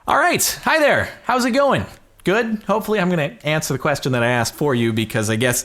All right. Hi there. How's it going? Good. Hopefully I'm going to answer the question that I asked for you, because I guess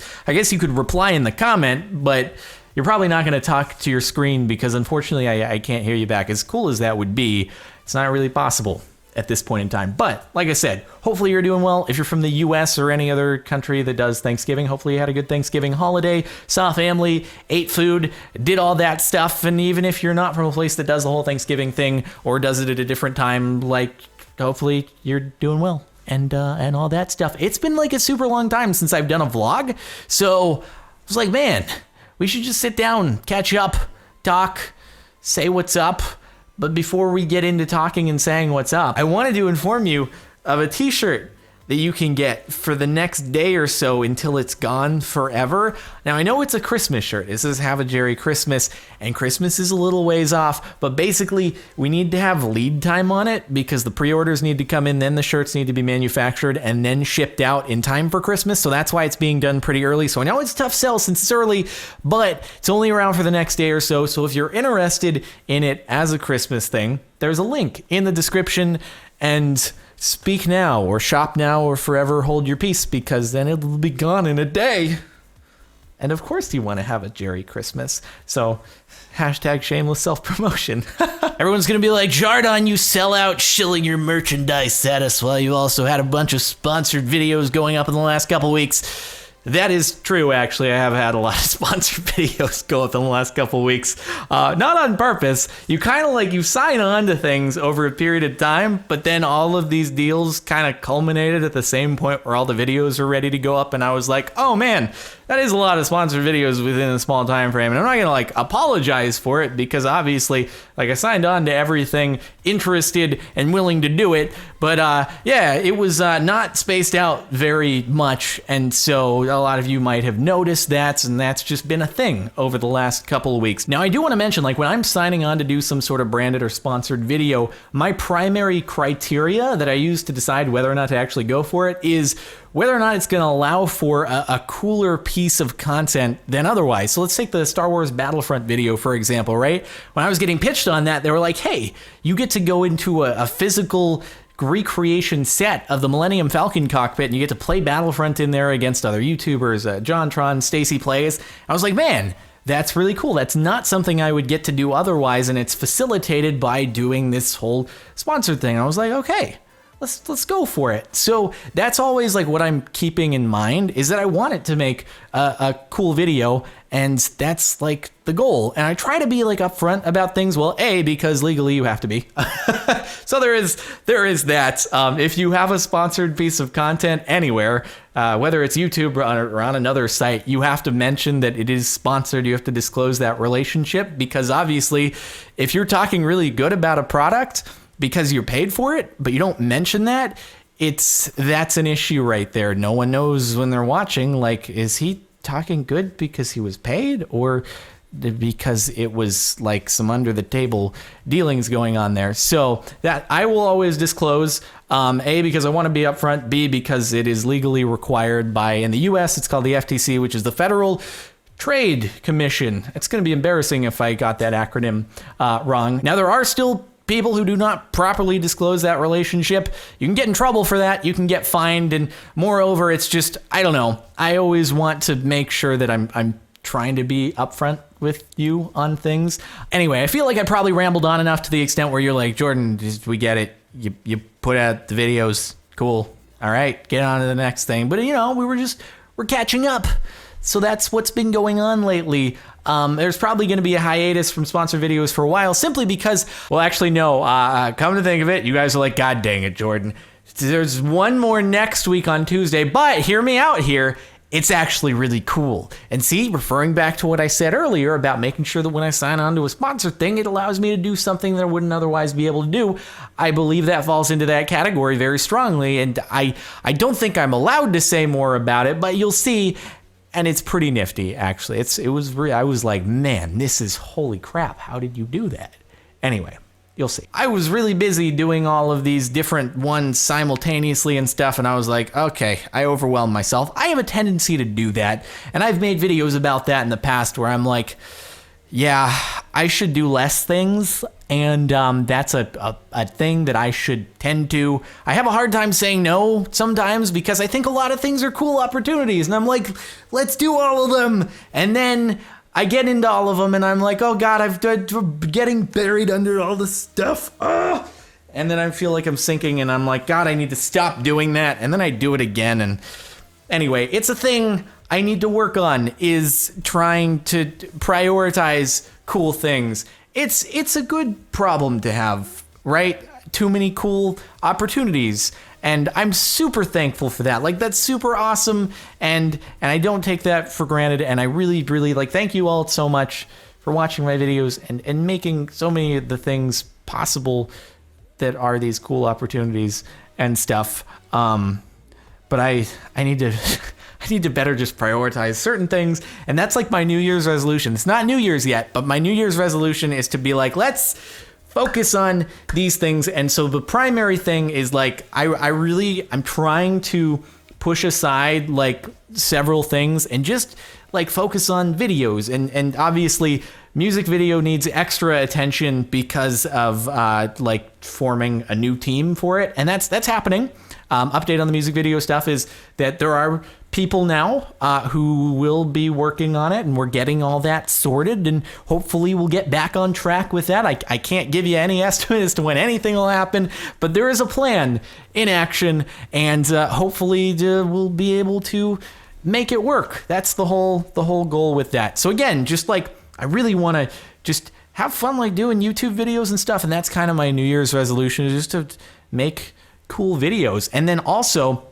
you could reply in the comment, but you're probably not going to talk to your screen because unfortunately I can't hear you back. As cool as that would be, it's not really possible at this point in time. But like I said, hopefully you're doing well. If you're from the US or any other country that does Thanksgiving, hopefully you had a good Thanksgiving holiday, saw family, ate food, did all that stuff. And even if you're not from a place that does the whole Thanksgiving thing or does it at a different time, like hopefully you're doing well and all that stuff. It's been like a super long time since I've done a vlog. So I was like, man, we should just sit down, catch up, talk, say what's up. But before we get into talking and saying what's up, I wanted to inform you of a t-shirt that you can get for the next day or so until it's gone forever. Now, I know it's a Christmas shirt. It says Have a Jerry Christmas, and Christmas is a little ways off, but basically we need to have lead time on it because the pre-orders need to come in, then the shirts need to be manufactured and then shipped out in time for Christmas. So that's why it's being done pretty early. So I know it's a tough sell since it's early, but it's only around for the next day or so. So if you're interested in it as a Christmas thing, there's a link in the description, and speak now or shop now or forever hold your peace, because then it'll be gone in a day. And of course you want to have a Jerry Christmas. So hashtag shameless self-promotion. Everyone's going to be like, Jardon, you sell out, shilling your merchandise at us while you also had a bunch of sponsored videos going up in the last couple weeks. That is true, actually. I have had a lot of sponsored videos go up in the last couple weeks. Not on purpose. You kind of like, you sign on to things over a period of time, but then all of these deals kind of culminated at the same point where all the videos are ready to go up, and I was like, oh man, that is a lot of sponsored videos within a small time frame, and I'm not going to like apologize for it because obviously, like, I signed on to everything, interested and willing to do it, but yeah, it was not spaced out very much, and so a lot of you might have noticed that, and that's just been a thing over the last couple of weeks. Now, I do want to mention, like, when I'm signing on to do some sort of branded or sponsored video, my primary criteria that I use to decide whether or not to actually go for it is whether or not it's going to allow for a cooler piece of content than otherwise. So let's take the Star Wars Battlefront video, for example, right? When I was getting pitched on that, they were like, hey, you get to go into a physical recreation set of the Millennium Falcon cockpit, and you get to play Battlefront in there against other YouTubers, JonTron, Stacy Plays. I was like, man, that's really cool. That's not something I would get to do otherwise, and it's facilitated by doing this whole sponsored thing. I was like, okay, let's go for it. So that's always like what I'm keeping in mind, is that I want it to make a cool video, and that's like the goal. And I try to be like upfront about things. Well, A, because legally you have to be. So there is that. If you have a sponsored piece of content anywhere, whether it's YouTube or on another site, you have to mention that it is sponsored. You have to disclose that relationship, because obviously if you're talking really good about a product because you're paid for it, but you don't mention that, that's an issue right there. No one knows when they're watching, like, is he talking good because he was paid, or because it was like some under the table dealings going on there? So that I will always disclose, A, because I want to be upfront, B, because it is legally required by, in the US, it's called the FTC, which is the Federal Trade Commission. It's going to be embarrassing if I got that acronym wrong. Now, there are still people who do not properly disclose that relationship. You can get in trouble for that. You can get fined. And moreover, it's just, I don't know. I always want to make sure that I'm trying to be upfront with you on things. Anyway, I feel like I probably rambled on enough to the extent where you're like, Jordan, we get it. You put out the videos. Cool. All right, get on to the next thing. But, you know, we're catching up. So that's what's been going on lately. There's probably going to be a hiatus from sponsored videos for a while, simply because, well, actually, no. Come to think of it, you guys are like, God dang it, Jordan. There's one more next week on Tuesday, but hear me out here. It's actually really cool. And see, referring back to what I said earlier about making sure that when I sign on to a sponsored thing, it allows me to do something that I wouldn't otherwise be able to do. I believe that falls into that category very strongly, and I don't think I'm allowed to say more about it, but you'll see. And it's pretty nifty, actually. I was like, man, this is holy crap. How did you do that? Anyway, you'll see. I was really busy doing all of these different ones simultaneously and stuff, and I was like, okay, I overwhelmed myself. I have a tendency to do that, and I've made videos about that in the past where I'm like, yeah, I should do less things, And that's a thing that I should tend to. I have a hard time saying no sometimes because I think a lot of things are cool opportunities. And I'm like, let's do all of them. And then I get into all of them and I'm like, oh God, I'm getting buried under all this stuff. And then I feel like I'm sinking and I'm like, God, I need to stop doing that. And then I do it again. And anyway, it's a thing I need to work on, is trying to prioritize cool things. It's a good problem to have, right? Too many cool opportunities. And I'm super thankful for that. Like, that's super awesome. And I don't take that for granted. And I really, really, like, thank you all so much for watching my videos and making so many of the things possible that are these cool opportunities and stuff. But I need to I need to better just prioritize certain things. And that's like my New Year's resolution. It's not New Year's yet, but my New Year's resolution is to be like, let's focus on these things. And so the primary thing is like, I'm trying to push aside like several things and just like focus on videos. And obviously music video needs extra attention because of like forming a new team for it. And that's happening. Update on the music video stuff is that there are people now who will be working on it, and we're getting all that sorted, and hopefully we'll get back on track with that. I can't give you any estimate as to when anything will happen, but there is a plan in action, and hopefully we'll be able to make it work. That's the whole goal with that. So again, just like I really want to just have fun like doing YouTube videos and stuff, and that's kind of my New Year's resolution, is just to make cool videos. And then also,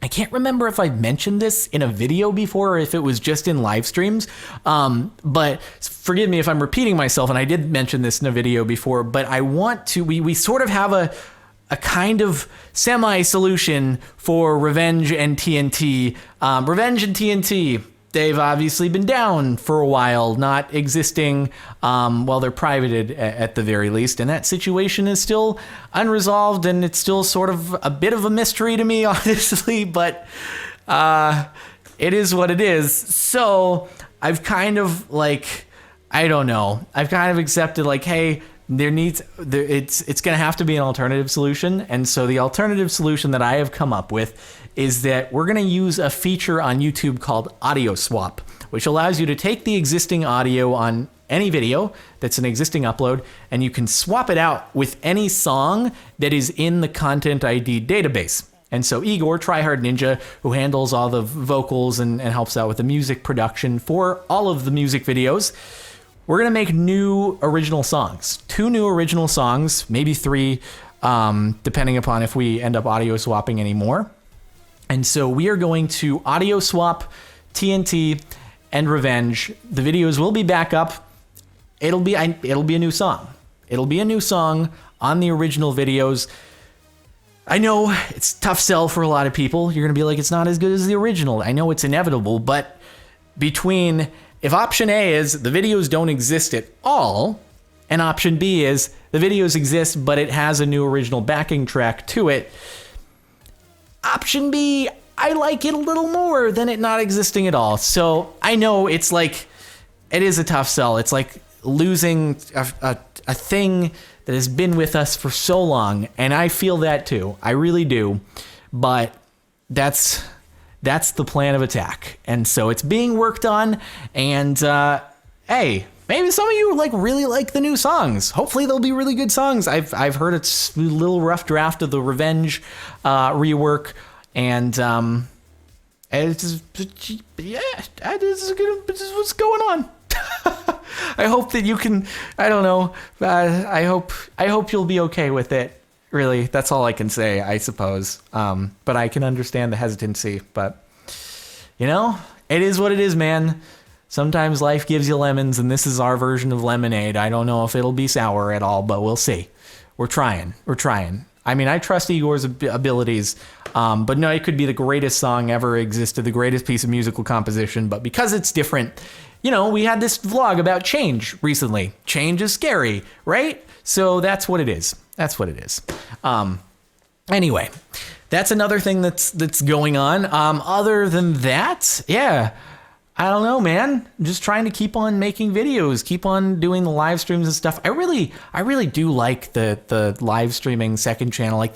I can't remember if I mentioned this in a video before or if it was just in live streams, but forgive me if I'm repeating myself, and I did mention this in a video before, but I want to, we sort of have a kind of semi-solution for Revenge and TNT. Revenge and TNT, they've obviously been down for a while, not existing, well, they're privated at the very least, and that situation is still unresolved, and it's still sort of a bit of a mystery to me, honestly, but it is what it is. So I've kind of like, I don't know, I've kind of accepted like, hey, it's going to have to be an alternative solution. And so the alternative solution that I have come up with is that we're going to use a feature on YouTube called Audio Swap, which allows you to take the existing audio on any video that's an existing upload, and you can swap it out with any song that is in the Content ID database. And so Igor, Tryhard Ninja, who handles all the vocals and helps out with the music production for all of the music videos, we're going to make new original songs. 2 new original songs, maybe 3, depending upon if we end up audio swapping anymore. And so we are going to audio swap TNT and Revenge. The videos will be back up. It'll be a new song. It'll be a new song on the original videos. I know it's a tough sell for a lot of people. You're going to be like, it's not as good as the original. I know it's inevitable, but between, if option A is the videos don't exist at all, and option B is the videos exist, but it has a new original backing track to it, option B, I like it a little more than it not existing at all. So I know it's like, it is a tough sell. It's like losing a thing that has been with us for so long. And I feel that too. I really do. But that's the plan of attack. And so it's being worked on. And hey, maybe some of you like really like the new songs. Hopefully they'll be really good songs. I've heard it's a little rough draft of the Revenge rework, and it's just, yeah, this is what's going on. I hope that you can. I don't know. I hope you'll be okay with it. Really, that's all I can say, I suppose. But I can understand the hesitancy. But you know, it is what it is, man. Sometimes life gives you lemons, and this is our version of lemonade. I don't know if it'll be sour at all, but we'll see. We're trying. I mean, I trust Igor's abilities, but no, it could be the greatest song ever existed, the greatest piece of musical composition, but because it's different, you know, we had this vlog about change recently. Change is scary, right? So that's what it is. Anyway, that's another thing that's going on. Other than that, yeah, I don't know, man. I'm just trying to keep on making videos, keep on doing the live streams and stuff. I really do like the live streaming second channel. Like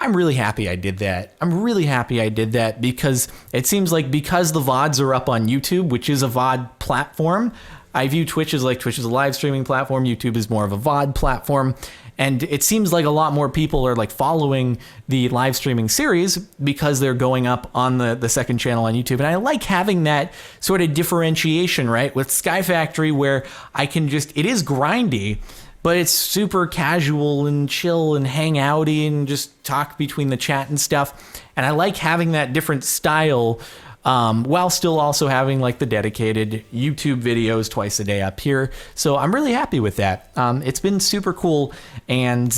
I'm really happy I did that. I'm really happy I did that because it seems like because the VODs are up on YouTube, which is a VOD platform, I view Twitch as like Twitch is a live streaming platform. YouTube is more of a VOD platform. And it seems like a lot more people are like following the live streaming series because they're going up on the second channel on YouTube. And I like having that sort of differentiation, right? With Sky Factory, where I can just, it is grindy, but it's super casual and chill and hangouty and just talk between the chat and stuff. And I like having that different style while still also having like the dedicated YouTube videos twice a day up here. So I'm really happy with that. It's been super cool, and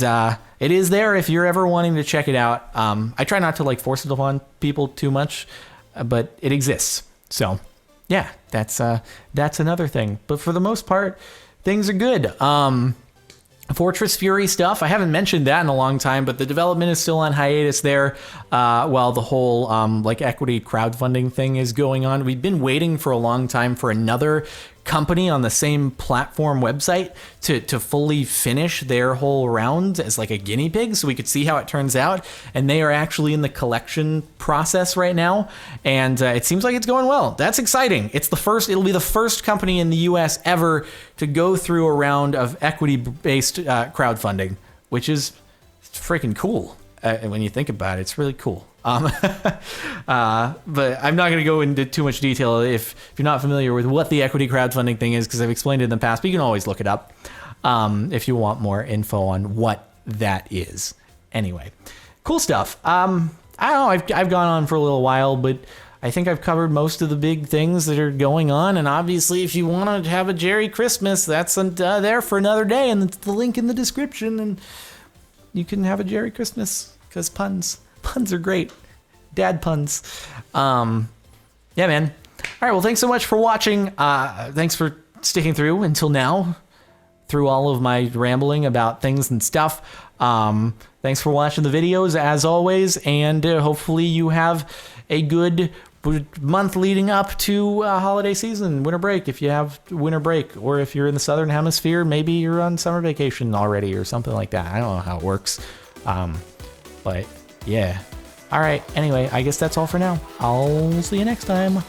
it is there if you're ever wanting to check it out. I try not to like force it upon people too much, but it exists. So yeah, that's another thing. But for the most part, things are good. Fortress Fury stuff, I haven't mentioned that in a long time, but the development is still on hiatus there while the whole like equity crowdfunding thing is going on. We've been waiting for a long time for another company on the same platform website to fully finish their whole round as like a guinea pig so we could see how it turns out. And they are actually in the collection process right now, and it seems like it's going well. That's exciting. It'll be the first company in the US ever to go through a round of equity-based crowdfunding, which is freaking cool. When you think about it, it's really cool. But I'm not going to go into too much detail if you're not familiar with what the equity crowdfunding thing is, because I've explained it in the past, but you can always look it up if you want more info on what that is. Anyway, cool stuff. I don't know, I've gone on for a little while, but I think I've covered most of the big things that are going on. And obviously, if you want to have a Jerry Christmas, that's there for another day, and it's the link in the description, and you can have a Jerry Christmas, because puns are great. Dad puns. Yeah, man. All right, well, thanks so much for watching. Thanks for sticking through until now, through all of my rambling about things and stuff. Thanks for watching the videos, as always, and hopefully you have a good month leading up to holiday season, winter break, if you have winter break, or if you're in the southern hemisphere, maybe you're on summer vacation already or something like that. I don't know how it works. But yeah. All right. Anyway, I guess that's all for now. I'll see you next time.